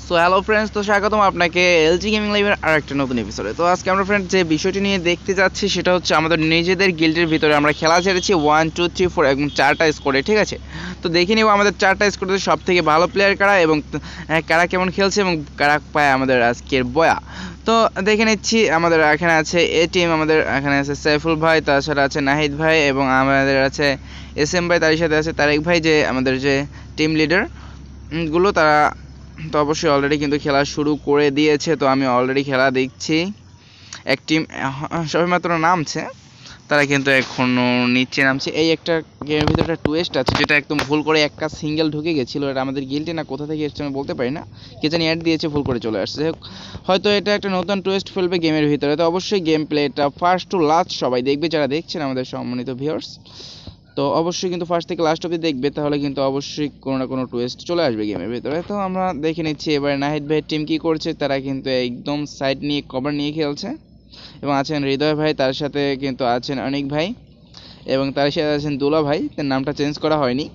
So hello friends, তো স্বাগতম আপনাকে এলজি গেমিং লাইভের আর একটা নতুন এপিসোডে। তো আজকে আমরা ফ্রেন্ডস যে বিষয়টি নিয়ে দেখতে যাচ্ছি সেটা হচ্ছে আমাদের নিজেদের গিল্ডের ভিতরে আমরা খেলা ছেড়েছি 1 2 3 4 এবং 4টা স্কোরে, ঠিক আছে। তো দেখে নিব আমাদের 4টা স্কোরে সব থেকে ভালো প্লেয়ার কারা এবং কারা কেমন খেলছে এবং কারা পায় আমাদের আজকের বয়া। তো দেখে নিচ্ছি আমাদের এখানে আছে এ টিম, আমাদের এখানে আছে সাইফুল ভাই, তাছাড়া আছে নাহিদ ভাই এবং আমাদের আছে এস এম ভাই, তার সাথে আছে তারেক ভাই যে আমাদের যে টিম লিডার গুলো, তারা তো অবশ্যই অলরেডি কিন্তু খেলা শুরু করে দিয়েছে। তো আমি অলরেডি খেলা দেখছি, এক টিম সবেমাত্র নামছে, তারা কিন্তু এখনও নিচে নামছে। এই একটা গেমের ভিতরে একটা টুয়েস্ট আছে যেটা একদম ভুল করে একটা সিঙ্গেল ঢুকে গেছিলো, এটা আমাদের গিল্ডে না কোথা থেকে এসছে আমি বলতে পারি না, কে জানি অ্যাড দিয়েছে ভুল করে চলে আসছে। হয়তো এটা একটা নতুন টুয়েস্ট ফেলবে গেমের ভিতরে। তো অবশ্যই গেম প্লেটা ফার্স্ট টু লাস্ট সবাই দেখবে, যারা দেখছেন আমাদের সম্মানিত ভিউয়ার্স। তো অবশ্যই কিন্তু ফার্স্ট থেকে লাস্ট অবধি দেখবে, তাহলে কিন্তু অবশ্যই কোনো না কোনো টুইস্ট চলে আসবে গেমের ভিতরে। তো আমরা দেখে নিচ্ছি এবার নাহিদ ভাইয়ের টিম কী করছে। তারা কিন্তু একদম সাইড নিয়ে কভার নিয়ে খেলছে এবং আছেন হৃদয় ভাই, তার সাথে কিন্তু আছেন অনিক ভাই এবং তার সাথে আছেন দুলা ভাই। তার নামটা চেঞ্জ করা হয়নি,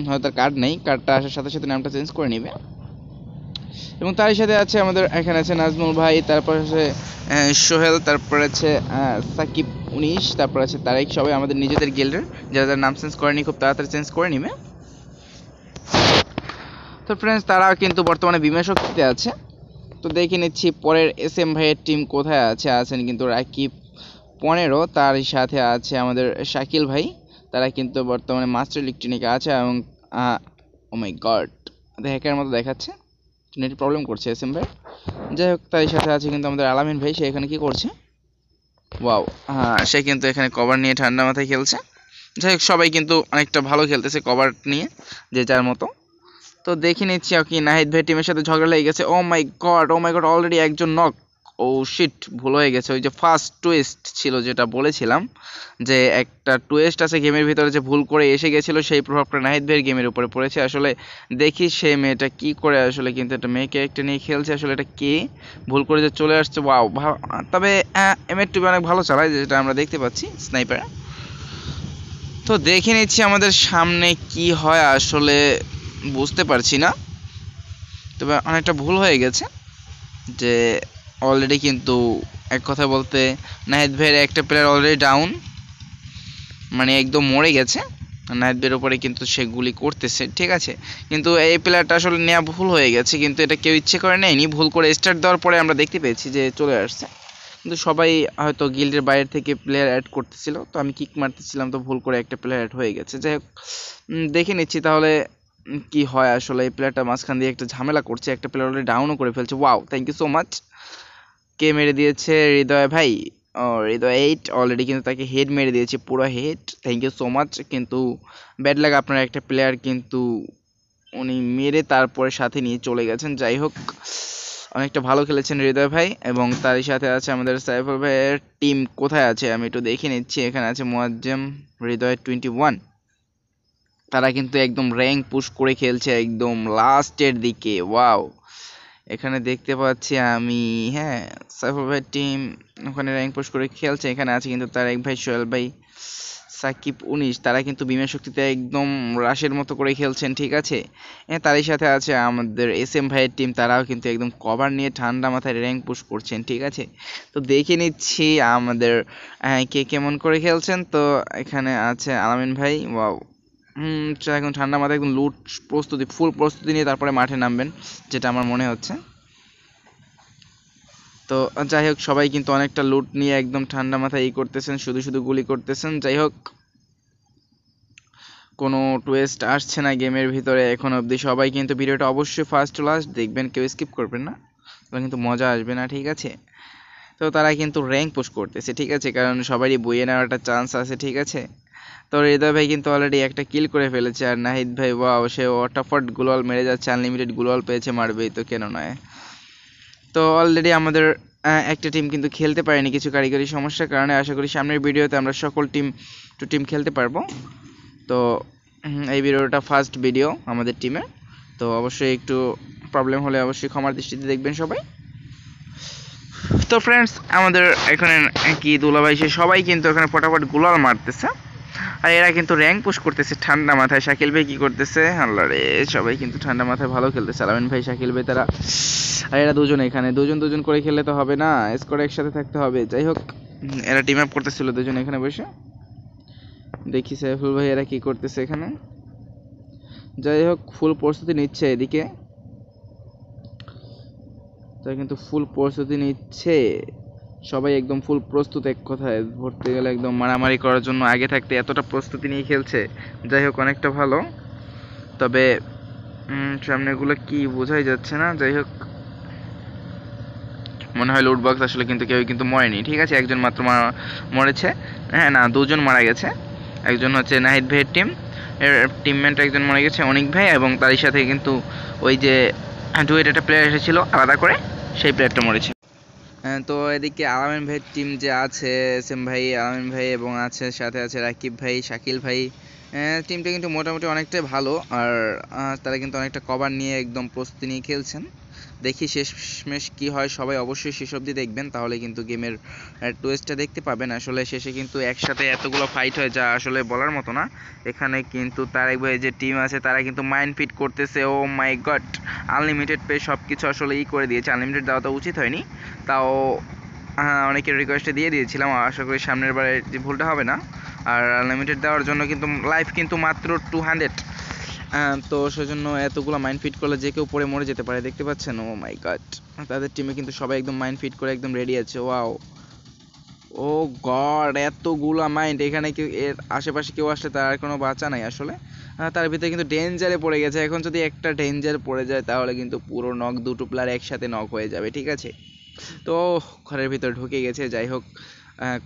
হয়তো তার কার্ড নেই, কার্ডটা আসার সাথে সাথে নামটা চেঞ্জ করে নেবে। এবং তার সাথে আছে আমাদের এখানে আছে নাজমুল ভাই, তারপর আছে সোহেল, তারপর আছে সাকিব 19, তারপর আছে তারেক, সবাই আমাদের নিজেদের গিল্ডের, যারা যারা নাম চেঞ্জ করেনি খুব তাড়াতাড়ি চেঞ্জ করে নিবে। তো ফ্রেন্ডস, তারা কিন্তু বর্তমানে বিমা শক্তিতে আছে। তো দেখে নিচ্ছি পরের এস এম ভাইয়ের টিম কোথায় আছে। আছেন কিন্তু রাকিব 15, তার সাথে আছে আমাদের শাকিল ভাই, তারা কিন্তু বর্তমানে মাস্টার ইলেকট্রনিকে আছে এবং ও মাই গড, হ্যাকের মতো দেখাচ্ছে, নেট প্রবলেম করছে এস এম ভাই। যাই হোক, তার সাথে আছে কিন্তু আমাদের আলামিন ভাই, সে এখানে কি করছে, ওয়াও, হ্যাঁ, সে কিন্তু এখানে কভার নিয়ে ঠান্ডা মাথায় খেলছে। যাই হোক, সবাই কিন্তু অনেকটা ভালো খেলতেছে কভার নিয়ে, যে যার মতো। তো দেখে নিচ্ছি কি নাহিদ ভাই টিমের সাথে ঝগড়া লেগে গেছে। ও মাই গড, অলরেডি একজন নক। ও শিট, ভুল হয়ে গেছে। ওই যে ফার্স্ট টুইস্ট ছিল যেটা বলেছিলাম, যে একটা টুইস্ট আছে গেমের ভিতরে, যে ভুল করে এসে গেছিলো, সেই প্রভাবটা নাহিদ ভাইয়ের গেমের উপরে পড়েছে। আসলে দেখি সেই মেয়েটা কি করে, আসলে কিন্তু একটা মেয়ে ক্যারেক্টার নিয়ে খেলছে, আসলে এটা কে ভুল করে যে চলে আসছে। ওয়াও, তবে এমএর টুবি অনেক ভালো চালায়, যেটা আমরা দেখতে পাচ্ছি স্নাইপারে। তো দেখে নিচ্ছি আমাদের সামনে কি হয়, আসলে বুঝতে পারছি না, তবে অনেকটা ভুল হয়ে গেছে। যে অলরেডি কিন্তু এক কথা বলতে নাহিদ ভাইয়ের একটা প্লেয়ার অলরেডি ডাউন, মানে একদম মরে গেছে। নাহিদ ভাইয়ের উপরে কিন্তু সে গুলি করতেছে, ঠিক আছে, কিন্তু এই প্লেয়ারটা আসলে নেওয়া ভুল হয়ে গেছে, কিন্তু এটা কেউ ইচ্ছে করে নেয়নি, ভুল করে স্টার্ট দেওয়ার পরে আমরা দেখতে পেয়েছি যে চলে আসছে। কিন্তু সবাই হয়তো গিল্ডের বাইরে থেকে প্লেয়ার অ্যাড করতেছিল, তো আমি কিক মারতেছিলাম, তো ভুল করে একটা প্লেয়ার অ্যাড হয়ে গেছে। যাই হোক, দেখে নিচ্ছি তাহলে কি হয়। আসলে এই প্লেয়ারটা মাঝখান দিয়ে একটা ঝামেলা করছে, একটা প্লেয়ার অলরেডি ডাউনও করে ফেলছে। Wow, thank you so much. কে মেরে দিয়েছে? হৃদয় ভাই। ও, হৃদয় 8 অলরেডি কিন্তু তাকে হেড মেরে দিয়েছে, পুরো head, thank you so much. কিন্তু ব্যাড লাগ, আপনার একটা প্লেয়ার কিন্তু উনি মেরে তারপরে সাথে নিয়ে চলে গেছেন। যাই হোক, অনেকটা ভালো খেলেছেন হৃদয় ভাই। এবং তারই সাথে আছে আমাদের সাইফুল ভাইয়ের টিম কোথায় আছে আমি একটু দেখে নিচ্ছি। এখানে আছে মুয়াজ্জেম, হৃদয় 21, তারা কিন্তু একদম র্যাঙ্ক পুশ করে খেলছে একদম লাস্টের দিকে। ওয়াও, এখানে দেখতে পাচ্ছি আমি, হ্যাঁ, সাইফুল ভাই টিম ওখানে র্যাঙ্ক পুশ করে খেলছে। এখানে আছে কিন্তু তার এক ভাই সোহেল ভাই, সাকিব 19, তারা কিন্তু বিমা শক্তিতে একদম রাশের মতো করে খেলছেন, ঠিক আছে। তারই সাথে আছে আমাদের এস এম ভাইয়ের টিম, তারাও কিন্তু একদম কভার নিয়ে ঠান্ডা মাথায় র্যাঙ্ক পুশ করছেন, ঠিক আছে। তো দেখে নিচ্ছি আমাদের কে কেমন করে খেলছেন। তো এখানে আছে আলামিন ভাই, ওয়াও, এখন ঠান্ডা মাথায় একদম লুট প্রস্তুতি, ফুল প্রস্তুতি নিয়ে তারপরে মাঠে নামবেন, যেটা আমার মনে হচ্ছে। তো যাই হোক, সবাই কিন্তু অনেকটা লুট নিয়ে একদম ঠান্ডা মাথায় করতেছেন, শুধু শুধু গুলি করতেছেন। যাই হোক, কোনো টুইস্ট আসছে না গেমের ভিতরে এখন অবধি। সবাই কিন্তু ভিডিওটা অবশ্যই ফার্স্ট টু লাস্ট দেখবেন, কেউ স্কিপ করবেন না, তাহলে কিন্তু মজা আসবে না, ঠিক আছে। তো তারা কিন্তু র্যাঙ্ক পুশ করতেছে, ঠিক আছে, কারণ সবারই বইয়ে নেওয়ার একটা চান্স আছে, ঠিক আছে। তো হৃদয় ভাই কিন্তু অলরেডি একটা কিল করে ফেলেছে, আর নাহিদ ভাই ওয়াও, সে ওয়াটারফট গ্লোয়াল মেরে যাচ্ছে, আনলিমিটেড গ্লোয়াল পেয়েছে, মারবেই তো, কেন নয়। তো অলরেডি আমাদের একটা টিম কিন্তু খেলতে পারেনি কিছু কারিগরি সমস্যার কারণে। আশা করি সামনের ভিডিওতে আমরা সকল টিম টু টিম খেলতে পারবো। তো এই ভিডিওটা ফার্স্ট ভিডিও আমাদের টিমে, তো অবশ্যই একটু প্রবলেম হলে অবশ্যই ক্ষমার দৃষ্টিতে দেখবেন সবাই। তো ফ্রেন্ডস, আমাদের এখানে কি দুলাভাই, সে সবাই কিন্তু এখানে ফটাফট গুলাল মারতেছে। আর এরা কিন্তু র্যাঙ্ক পুশ করতেছে ঠান্ডা মাথায়। শাকিল ভাই কি করতেছে, আল্লাহ রে, সবাই কিন্তু ঠান্ডা মাথায় ভালো খেলতেছে, আলামিন ভাই, শাকিল ভাই তারা। আর এরা দুজন এখানে দুজন দুজন করে খেললে তো হবে না, স্কোয়াড একসাথে থাকতে হবে। যাই হোক, এরা টিম আপ করতেছিল দুজন এখানে বসে। দেখি সাইফুল ভাই এরা কি করতেছে এখানে। যাই হোক, ফুল প্রস্তুতি নিচ্ছে এদিকে, তারা কিন্তু ফুল প্রস্তুতি নিচ্ছে সবাই, একদম ফুল প্রস্তুত। এক কথায় ধরতে গেলে একদম মারামারি করার জন্য আগে থাকতে এতটা প্রস্তুতি নিয়ে খেলছে। যাই হোক, অনেকটা ভালো। তবে সামনেগুলো কি বোঝাই যাচ্ছে না। যাই হোক, মনে হয় লুট বক্স আসলে কিন্তু কেউ কিন্তু মরেনি, ঠিক আছে, একজন মাত্র মরেছে। হ্যাঁ, না, দুজন মারা গেছে। একজন হচ্ছে নাহিদ ভাইয়ের এর টিমমেট একজন মরে গেছে, অনিক ভাই, এবং তারই সাথে কিন্তু ওই যে ডুয়েট একটা প্লেয়ার এসেছিল আলাদা করে, সেই প্লেয়ারটা মরেছে। তো এদিকে আলামিন ভাইয়ের টিম যে আছে, এসএম ভাই, আলামিন ভাই, এবং আছে সাথে আছে রাকিব ভাই, শাকিল ভাই। টিমটা কিন্তু মোটামুটি অনেকটাই ভালো। আর তারা কিন্তু অনেকটা কভার নিয়ে একদম প্রস্তুতি নিয়ে খেলছেন। দেখি শেষমেশ কি হয়, সবাই অবশ্যই শেষ অবধি দেখবেন, তাহলে কিন্তু গেমের টুইস্টটা দেখতে পাবেন। আসলে শেষে কিন্তু একসাথে এতগুলো ফাইট হয় যা আসলে বলার মতো না। এখানে কিন্তু তারেক ভাই যে টিম আছে তারা কিন্তু মাইন্ড ফিট করতেছে। ও মাই গড, আনলিমিটেড পে সব কিছু আসলে করে দিয়েছে। আনলিমিটেড দেওয়া তো উচিত হয়নি, তাও অনেকের রিকোয়েস্টে দিয়ে দিয়েছিলাম। আশা করি সামনের বারে যে ভুলটা হবে না। আর আনলিমিটেড দেওয়ার জন্য কিন্তু লাইফ কিন্তু মাত্র 200, তো সেজন্য এতগুলো মাইন্ড ফিট করলে যে কেউ পড়ে মরে যেতে পারে, দেখতে পাচ্ছেন। ও মাই গড, তাদের টিমে কিন্তু সবাই একদম মাইন্ড ফিট করে একদম রেডি আছে। ওয়াও, ও গড, এতগুলা মাইন্ড! এখানে কেউ, এর আশেপাশে কেউ আসলে তার কোনো বাঁচা নাই আসলে। তার ভিতরে কিন্তু ডেঞ্জারে পড়ে গেছে। এখন যদি একটা ডেঞ্জার পড়ে যায় তাহলে কিন্তু পুরো নক, দুটো প্লেয়ার একসাথে নক হয়ে যাবে, ঠিক আছে। তো ঘরের ভিতরে ঢুকে গেছে। যাই হোক,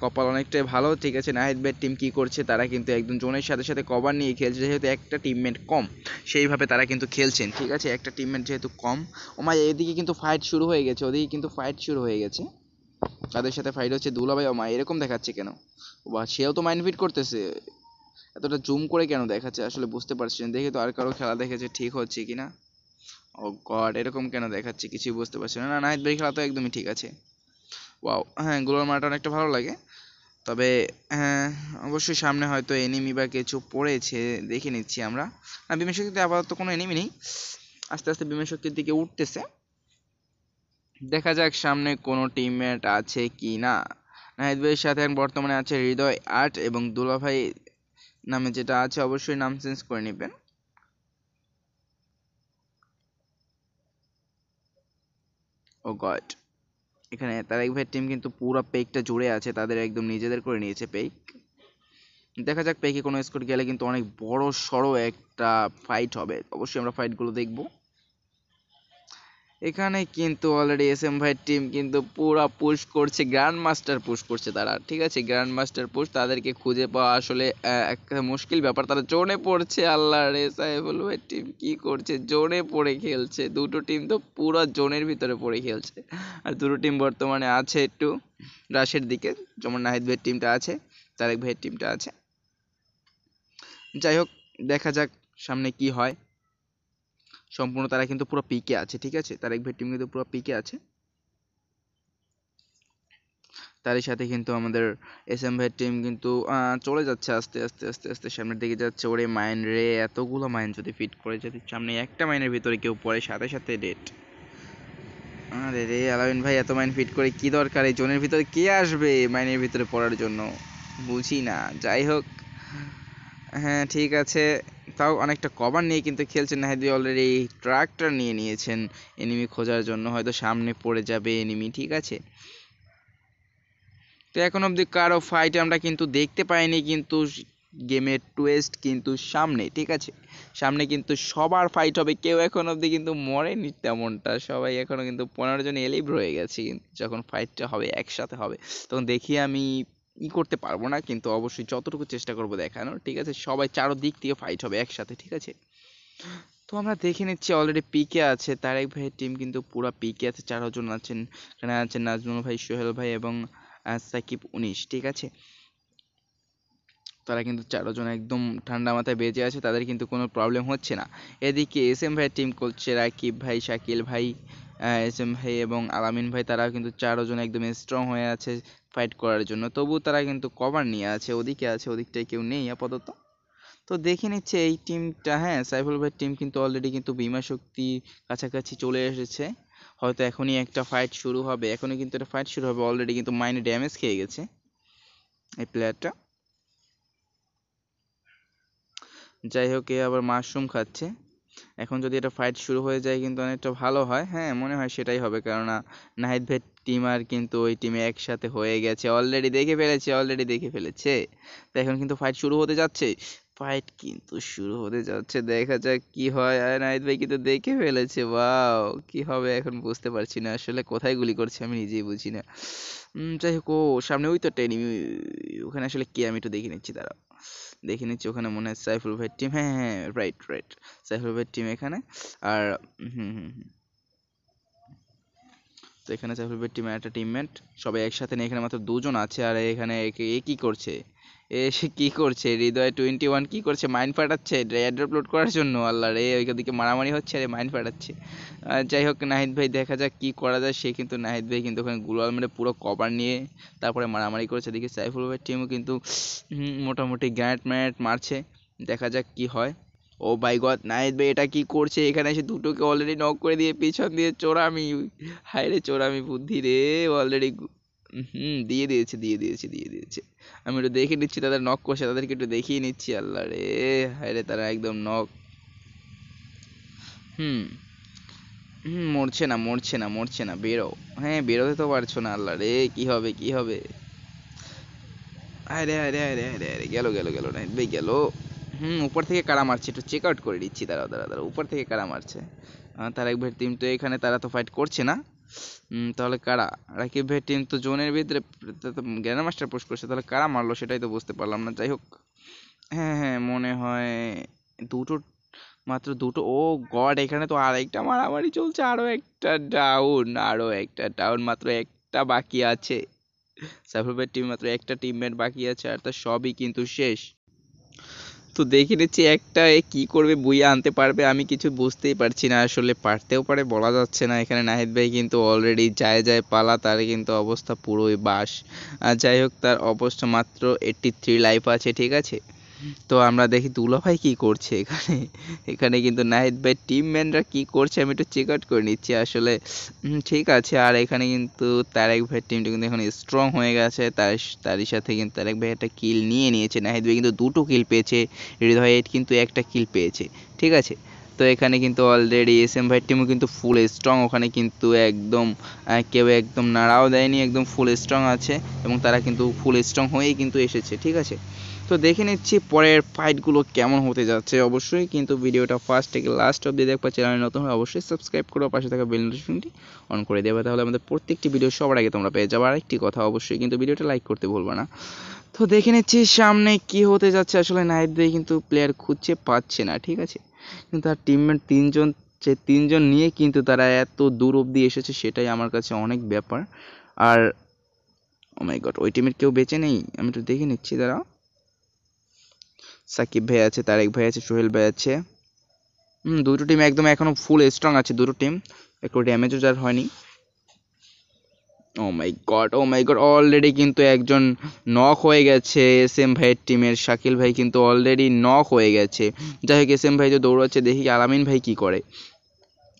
কপাল অনেকটাই ভালো, ঠিক আছে। নাহিদ ভাইয়ের টিম কি করছে, তারা কিন্তু একদম জোনের সাথে সাথে কভার নিয়ে খেলছে, যেহেতু একটা টিমমেট কম, সেইভাবে তারা কিন্তু খেলছেন, ঠিক আছে। একটা টিমমেট যেহেতু কম। ওমা, এদিকে কিন্তু ফাইট শুরু হয়ে গেছে, ওদিকে কিন্তু ফাইট শুরু হয়ে গেছে। তাদের সাথে ফাইট হচ্ছে দুলাভাই। ওমা, এরকম দেখাচ্ছে কেন? বা সেও তো মাইন্ড ফিট করতেছে, এতটা জুম করে কেন দেখাচ্ছে আসলে বুঝতে পারছি না। দেখে তো আর কারো খেলা দেখেছে ঠিক হচ্ছে কিনা। ও গড, এরকম কেন দেখাচ্ছে কিছুই বুঝতে পারছি না। না, নাহিদ ভাই খেলা তো একদমই ঠিক আছে। ওয়াও, হ্যাঁ, গ্লোয়াল মারাটা অনেকটা ভালো লাগে। তবে হ্যাঁ, অবশ্যই সামনে হয়তো এনিমি বা কিছু পড়েছে, দেখে নিচ্ছি আমরা। বিমের শক্তিতে আপাতত কোনো এনিমি নেই, আস্তে আস্তে বিমের শক্তির দিকে উঠতেছে। দেখা যাক সামনে কোনো টিমমেট আছে কি না। নাহিদ ভাইয়ের সাথে এখন বর্তমানে আছে হৃদয় আর্ট এবং দুলাভাই নামে যেটা আছে, অবশ্যই নাম চেঞ্জ করে নেবেন। ও গড, এখানে তারেক ভাইয়ের টিম কিন্তু পুরো পেকটা জুড়ে আছে, তাদের একদম নিজেদের করে নিয়েছে পেক। দেখা যাক, পেকে কোনো স্কোর গেলে কিন্তু অনেক বড় সড়ো একটা ফাইট হবে, অবশ্যই আমরা ফাইটগুলো দেখব। এখানে কিন্তু অলরেডি এসএম ভাইয়ের টিম কিন্তু পুরা পুশ করছে, গ্র্যান্ড মাস্টার পুশ করছে তারা, ঠিক আছে। গ্র্যান্ড মাস্টার পুশ, তাদেরকে খুঁজে পাওয়া আসলে একটা মুশকিল ব্যাপার। তারা জোনে পড়ছে, আল্লাহ রে, সাইফুল ভাইয়ের টিম কি করছে, জোনে পড়ে খেলছে। দুটো টিম তো পুরো জোনের ভিতরে পড়ে খেলছে। আর দুটো টিম বর্তমানে আছে একটু রাশের দিকে, যেমন নাহিদ ভাইয়ের টিমটা আছে, তারেক ভাইয়ের টিমটা আছে। যাই হোক, দেখা যাক সামনে কি হয়। সম্পূর্ণ তারা কিন্তু পুরো পিকে আছে, ঠিক আছে। তারেক ভাইয়ের টিম কিন্তু পুরো পিকে আছে। তারই সাথে কিন্তু আমাদের এসএম ভাইয়ের টিম কিন্তু চলে যাচ্ছে আস্তে আস্তে আস্তে আস্তে সামনের দিকে যাচ্ছে। ওরে মাইন রে, এতগুলো মাইন যদি ফিট করে, যদি সামনে একটা মাইনের ভিতরে কেউ পড়ে, সাথে সাথে ডেট। আরে রে, আলামিন ভাই এত মাইন ফিট করে কি দরকার? এই জোনের ভিতরে কে আসবে মাইনের ভিতরে পড়ার জন্য, বুঝি না। যাই হোক, হ্যাঁ, ঠিক আছে। তাও অনেকটা কভার নিয়ে কিন্তু খেলছেন। নাহিদ অলরেডি ট্রাকটা নিয়ে নিয়েছেন এনিমি খোঁজার জন্য, হয়তো সামনে পড়ে যাবে এনিমি, ঠিক আছে। তো এখন অবধি কারো ফাইট আমরা কিন্তু দেখতে পাইনি, কিন্তু গেমের টুইস্ট কিন্তু সামনে, ঠিক আছে। সামনে কিন্তু সবার ফাইট হবে, কেউ এখন অবধি কিন্তু মরেনি তেমনটা। সবাই এখনো কিন্তু 15 জন এলিভ রয়ে গেছে, কিন্তু যখন ফাইটটা হবে একসাথে হবে তখন দেখি আমি করতে পারবো না, কিন্তু অবশ্যই যতটুকু চেষ্টা করবো দেখানোর, ঠিক আছে। সবাই চারদিক থেকে ফাইট হবে একসাথে, ঠিক আছে। তো আমরা দেখে নিচ্ছি, অলরেডি পিকে আছে তারেক ভাইয়ের টিম, কিন্তু পুরো পিকে আছে, 4 জন আছেন। এখানে আছেন নাজমুল ভাই, সোহেল ভাই এবং সাকিব 19, ঠিক আছে। তারা কিন্তু 4 জন একদম ঠান্ডা মাথায় বেঁচে আছে, তাদের কিন্তু কোনো প্রবলেম হচ্ছে না। এদিকে এসএম ভাইয়ের টিম করছে রাকিব ভাই, শাকিল ভাই, এসএম ভাই এবং আলামিন ভাই, তারাও কিন্তু 4 জন একদম স্ট্রং হয়ে আছে। ফাইট করার জন্য, তবু তারা কিন্তু কভার নিয়ে আছে, ওদিকে আছে, ওদিকটায় কেউ নেই আপাতত। তো দেখে নিচ্ছে এই টিমটা, হ্যাঁ সাইফুল ভাইয়ের টিম কিন্তু অলরেডি কিন্তু ভীমা শক্তি কাছাকাছি চলে এসেছে, হয়তো এখনই একটা ফাইট শুরু হবে, এখনই কিন্তু একটা ফাইট শুরু হবে। অলরেডি কিন্তু মাইনে ড্যামেজ খেয়ে গেছে এই প্লেয়ারটা। যাই হোক, এ আবার মাশরুম খাচ্ছে। এখন যদি এটা ফাইট শুরু হয়ে যায় কিন্তু অনেকটা ভালো হয়, হ্যাঁ মনে হয় সেটাই হবে, কেননা নাহিদ ভাই টিম আর কিন্তু ওই টিমে একসাথে হয়ে গেছে, অলরেডি দেখে ফেলেছে। তো এখন কিন্তু ফাইট শুরু হতে যাচ্ছে, দেখা যাক কি হয়। আর নাহিদ ভাই কিন্তু দেখে ফেলেছে, ওয়াও কি হবে এখন বুঝতে পারছি না, আসলে কোথায় গুলি করছে আমি নিজেই বুঝি না। যাই হোক, ও সামনে ওই তো একটা এনিমি, ওখানে আসলে কে আমি একটু দেখে নিচ্ছি, দাঁড়াও দেখে নিচ্ছি। ওখানে মনে হয় সাইফুল ভাইয়ের টিম, হ্যাঁ হ্যাঁ রাইট রাইট, সাইফুল ভাইয়ের টিম এখানে। আর হুম হুম হুম, তো এখানে সাইফুল ভাইয়ের টিমের একটা টিমমেট, সবাই একসাথে নেই, এখানে মাত্র দুজন আছে। আর এখানে এ কি করছে, সে কি করছে, হৃদয় 21 কি করছে, মাইন্ড ফাটাচ্ছে এয়ারড্রপ লোড করার জন্য, আল্লাহ রে ওইদিকে মারামারি হচ্ছে, আরে মাইন্ড ফাটাচ্ছে। যাই হোক, নাহিদ ভাই দেখা যাক কি করা যায়, সে কিন্তু নাহিদ ভাই কিন্তু ওখানে গুলাল মেরে পুরো কভার নিয়ে তারপরে মারামারি করেছে। এদিকে সাইফুল ভাইয়ের টিমও কিন্তু মোটামুটি গ্যাট ম্যাট মারছে, দেখা যাক কি হয়। ও বাই গড, নাহিদ ভাই এটা কি করছে, এখানে এসে দুটোকে অলরেডি নক করে দিয়ে পিছন দিয়ে চোরামি, হায় রে চোরামি বুদ্ধি রে, অলরেডি দিয়ে দিয়েছে। আমি একটু দেখে নিচ্ছি তাদের নক করছে, তাদেরকে একটু দেখিয়ে নিচ্ছি, আল্লাহ রে হায় রে, তারা একদম নক। হুম মরছে না, বেরো, হ্যাঁ বেরোতে তো পারছো না, আল্লাহ রে কি হবে। আরে গেল নাহিদ ভাই গেল। উপর থেকে কারা মারছে একটু চেক আউট করে নিচ্ছি, দাঁড়াও উপর থেকে কারা মারছে। তারেক ভাইয়ের টিম তো এখানে, তারা তো ফাইট করছে না। তাহলে কারা, রাকিব ভাইয়ের টিম তো জোনের ভিতরে গ্র্যান্ড মাস্টার পুশ করছে, তাহলে কারা মারলো সেটাই তো বুঝতে পারলাম না। যাই হোক, হ্যাঁ মনে হয় দুটো, মাত্র দুটো। ও গড, এখানে তো আরেকটা মারামারি চলছে, আরো একটা ডাউন, মাত্র একটা বাকি আছে। সাইফুল ভাইয়ের টিম মাত্র একটা টিমমেট বাকি আছে, আর তার সবই কিন্তু শেষ। তো দেখে নিচ্ছি একটা এ কি করবে, বুইয়া আনতে পারবে, আমি কিছু বুঝতেই পারছি না, আসলে পারতেও পারে বলা যাচ্ছে না। এখানে নাহিদ ভাই কিন্তু অলরেডি যায় পালা, তার কিন্তু অবস্থা পুরোই বাস। আর যাই হোক, তার অবস্থা মাত্র 83 লাইফ আছে, ঠিক আছে। তো আমরা দেখি দুলা ভাই কি করছে এখানে, এখানে কিন্তু নাহিদ ভাই টিমম্যানরা কি করছে আমি একটু চেক আউট করে নিচ্ছি আসলে। ঠিক আছে, আর এখানে কিন্তু তারেক ভাইয়ের টিমটা কিন্তু এখন স্ট্রং হয়ে গেছে, তারই সাথে কিন্তু তারেক ভাই একটা কিল নিয়েছে, নাহিদ ভাই কিন্তু দুটো কিল পেয়েছে, হৃদয় কিন্তু একটা কিল পেয়েছে, ঠিক আছে। তো এখানে কিন্তু অলরেডি এস এম ভাইয়ের টিমও কিন্তু ফুল স্ট্রং, ওখানে কিন্তু একদম কেউ একদম নাড়াও দেয়নি, একদম ফুল স্ট্রং আছে, এবং তারা কিন্তু ফুল স্ট্রং হয়েই কিন্তু এসেছে, ঠিক আছে। তো দেখে নিচ্ছি পরের ফাইটগুলো কেমন হতে যাচ্ছে। অবশ্যই কিন্তু ভিডিওটা ফার্স্ট থেকে লাস্ট অবধি দেখবা, চ্যানেলে নতুন হলে অবশ্যই সাবস্ক্রাইব করো, পাশে থাকা বেল নোটিফিকেশনটি অন করে দেবে, তাহলে আমাদের প্রত্যেকটি ভিডিও সবার আগে তোমরা পেয়ে যাবে। আরেকটি কথা, অবশ্যই কিন্তু ভিডিওটা লাইক করতে ভুলবা না। তো দেখে নিচ্ছি সামনে কি হতে যাচ্ছে। আসলে নাহিদ ভাই কিন্তু প্লেয়ার খুঁজে পাচ্ছে না, ঠিক আছে, কিন্তু তার টিমমেট তিনজন, যে তিনজন নিয়ে কিন্তু তারা এত দূর অবধি এসেছে, সেটাই আমার কাছে অনেক ব্যাপার। আর ও মাই গড, ওই টিমের কেউ বেঁচে নেই, আমি একটু দেখে নিচ্ছি, দাঁড়াও। সাকিব ভাই আছে, তারেক ভাই আছে, সোহেল ভাই আছে। দুটো টিম একদম এখনো ফুল স্ট্রং আছে, দুটো টিম একটু ড্যামেজও যার হয়নি। ও মাই গড অলরেডি কিন্তু একজন নক হয়ে গেছে এস এম ভাইয়ের টিমের, শাকিল ভাই কিন্তু অলরেডি নক হয়ে গেছে। যাই হোক, এস এম ভাই যে দৌড়াচ্ছে, দেখি আলামিন ভাই কি করে।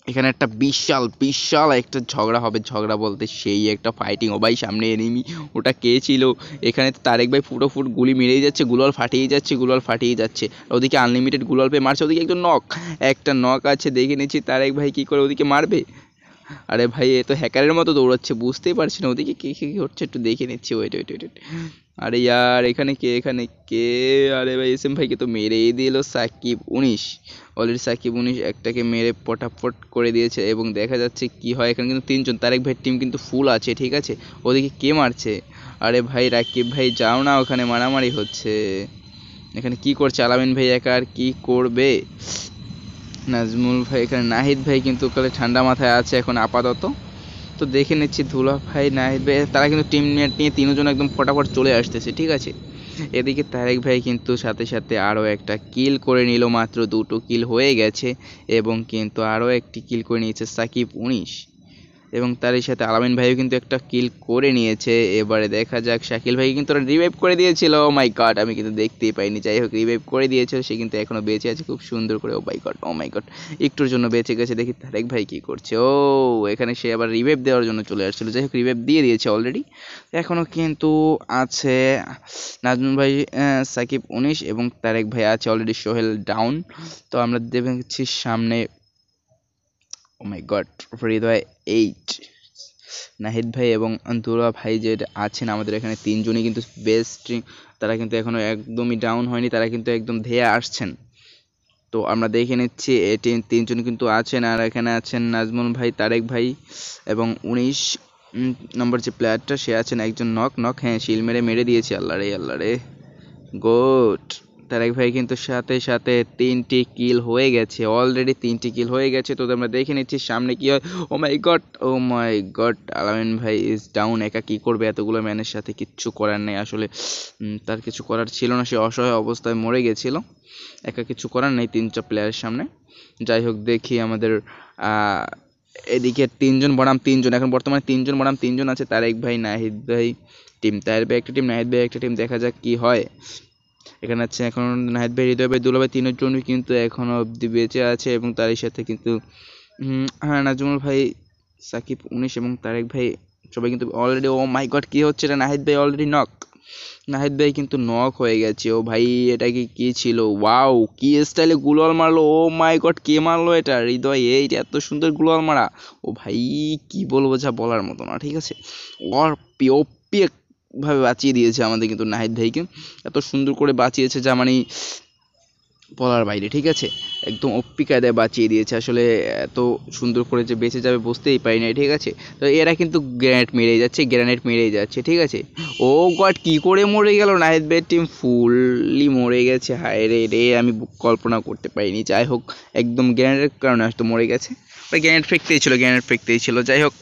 এখানে একটা বিশাল বিশাল একটা ঝগড়া হবে, ঝগড়া বলতে সেই একটা ফাইটিং। ও ভাই সামনে এনিমি, ওটা কে ছিল? এখানে তো তারেক ভাই ফুট গুলি মেরেই যাচ্ছে, গুলাল ফাটিয়ে যাচ্ছে। ওদিকে আনলিমিটেড গুলাল পেয়ে মারছে, ওদিকে একজন নক, একটা নক আছে, দেখে নিচ্ছি তারেক ভাই কি করে ওদিকে মারবে। আরে ভাই, এ তো হ্যাকারের মতো দৌড়াচ্ছে, বুঝতেই পারছি না ওদিকে কে কে হচ্ছে, একটু দেখে নিচ্ছি, ওয়েট। আরে ইয়ার, এখানে কে? আরে ভাই, এস এম ভাইকে তো মেরেই দিল সাকিব 19। অলরেডি সাকিব 19 একটাকে মেরে পটাফট করে দিয়েছে, এবং দেখা যাচ্ছে কি হয়। এখানে কিন্তু তিনজন, তারেক ভাইয়ের টিম কিন্তু ফুল আছে, ঠিক আছে। ওদিকে কে মারছে? আরে ভাই রাকিব ভাই যাও না, ওখানে মারামারি হচ্ছে। এখানে কি করছে আলামিন ভাই, একা আর কি করবে? নাজমুল ভাই, এখানে নাহিদ ভাই কিন্তু ওখানে ঠান্ডা মাথায় আছে এখন আপাতত। তো দেখে নিচ্ছি ধুলা ভাই, নাহিদ ভাই, তারা কিন্তু টিম নিয়ে তিনজন একদম ফটাফট চলে আসতেছে, ঠিক আছে। এদিকে তারেক ভাই কিন্তু সাথে সাথে আরও একটা কিল করে নিল, মাত্র দুটো কিল হয়ে গেছে, এবং কিন্তু আরও একটি কিল করে নিয়েছে সাকিব 19। এবং তারই সাথে আলামিন ভাইও কিন্তু একটা কিল করে নিয়েছে। এবারে দেখা যাক, শাকিল ভাই কিন্তু রিভাইভ করে দিয়েছিল। ও মাই গড, আমি কিন্তু দেখতেই পাইনি। যাই হোক, রিভাইভ করে দিয়েছিল, সে কিন্তু এখনো বেঁচে আছে খুব সুন্দর করে। ও মাই গড, ও মাই গড, একটুর জন্য বেঁচে গেছে। দেখি তারেক ভাই কি করছে। ও, এখানে সে আবার রিভাইভ দেওয়ার জন্য চলে আসছিল। যাই হোক, রিভাইভ দিয়ে দিয়েছে অলরেডি। এখনো কিন্তু আছে নাজমুল ভাই, সাকিব 19 এবং তারেক ভাই আছে অলরেডি। সোহেল ডাউন। তো আমরা দেখছি সামনে, ও মাই গড, হৃদয় 8, নাহিদ ভাই এবং দুলা ভাই যে আছেন আমাদের এখানে, তিনজনই কিন্তু বেস্ট। তারা কিন্তু এখনো একদমই ডাউন হয়নি, তারা কিন্তু একদম ধেয়ে আসছেন। তো আমরা দেখে নিচ্ছি এটি তিনজন কিন্তু আছেন। আর এখানে আছেন নাজমুল ভাই, তারেক ভাই এবং 19 নম্বর যে প্লেয়ারটা, সে আছেন একজন নক। হ্যাঁ, শিল মেরে দিয়েছে। আল্লাহ রে, গুড। তারেক ভাই কিন্তু সাথে সাথে 3টি কিল হয়ে গেছে, অলরেডি 3টি কিল হয়ে গেছে। তো আমরা দেখে নিচ্ছি সামনে কি হয়। ও মাই গড, আলামিন ভাই ইজ ডাউন। একা কি করবে এতগুলো ম্যানের সাথে? কিচ্ছু করার নেই আসলে, তার কিছু করার ছিল না। সে অসহায় অবস্থায় মরে গেছিল, একা কিছু করার নেই 3-4 প্লেয়ারের সামনে। যাই হোক, দেখি আমাদের এদিকে 3জন বনাম 3জন, এখন বর্তমানে 3জন বনাম 3জন আছে। তারেক ভাই, নাহিদ ভাই টিম, তারেক ভাই একটা টিম, নাহিদ ভাই একটা টিম। দেখা যাক কি হয়। এখানে আছে এখন নাহিদ ভাই, হৃদয় ভাই, দুলা ভাই, তিনজনই কিন্তু এখনো অব্দি বেঁচে আছে। এবং তারই সাথে কিন্তু হ্যাঁ, নাজমুল ভাই, সাকিব 19 এবং তারেক ভাই সবাই কিন্তু অলরেডি। ও মাই গড, কি হচ্ছে এটা? নাহিদ ভাই অলরেডি নক। নাহিদ ভাই কিন্তু নক হয়ে গেছে। ও ভাই, এটা কি ছিল? ওয়াও, কি স্টাইলে গুলাল মারলো! ও মাই গড, কে মারলো এটা? হৃদয় 8, এত সুন্দর গুলাল মারা! ও ভাই, কি বলবো, যা বলার মতো না। ঠিক আছে, ওপি ভাবে বাঁচিয়ে দিয়েছে আমাদের কিন্তু নাহিদ ভাইকে। এত সুন্দর করে বাঁচিয়েছে, যা মানে বলার বাইরে। ঠিক আছে, একদম ওপি কায়দায় বাঁচিয়ে দিয়েছে। আসলে এত সুন্দর করে যে বেঁচে যাবে বুঝতেই পারি না। ঠিক আছে, তো এরা কিন্তু গ্রেনেড মেরেই যাচ্ছে। ঠিক আছে, ও গড, কি করে মরে গেল নাহিদ ভাইয়ের টিম? ফুললি মরে গেছে। হায় রে, আমি কল্পনা করতে পারিনি। যাই হোক, একদম গ্রেনেডের কারণে হয়তো মরে গেছে। ওই গ্রেনেড ফেকতেই ছিল। যাই হোক,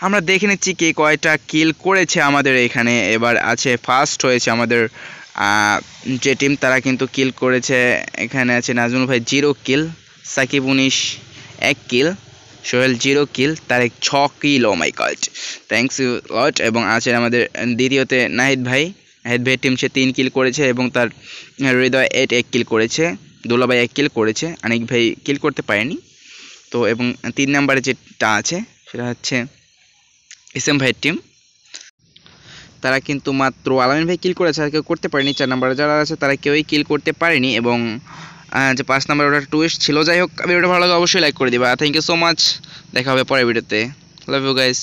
আমরা দেখে নিচ্ছি কে কয়টা কিল করেছে আমাদের এখানে। এবার আছে, ফার্স্ট হয়েছে আমাদের যে টিম, তারা কিন্তু কিল করেছে। এখানে আছে নাজমুল ভাই 0 কিল, সাকিব 19 1 কিল, সোহেল 0 কিল, তারেক 6 কিল। ও মাই গড, থ্যাংকস ইউ লট। এবং আছে আমাদের দ্বিতীয়তে নাহিদ ভাইয়ের টিম, সে 3 কিল করেছে এবং তার হৃদয় 8 1 কিল করেছে, দুলা ভাই 1 কিল করেছে, আনিক ভাই কিল করতে পারেনি। তো এবং 3 নম্বরে যেটা আছে সেটা হচ্ছে এসএম ভাইয়ের টিম, তারা কিন্তু মাত্র আলামিন ভাই কিল করেছে, আর কেউ করতে পারেনি। 4 নম্বরে যারা আছে তারা কেউই কিল করতে পারেনি। এবং যে 5 নম্বরে ওটা টুইস্ট ছিল। যাই হোক, ভিডিওটা ভালো লাগে অবশ্যই লাইক করে দিবা। থ্যাংক ইউ সো মাচ, দেখা হবে পরের ভিডিওতে। Love you guys.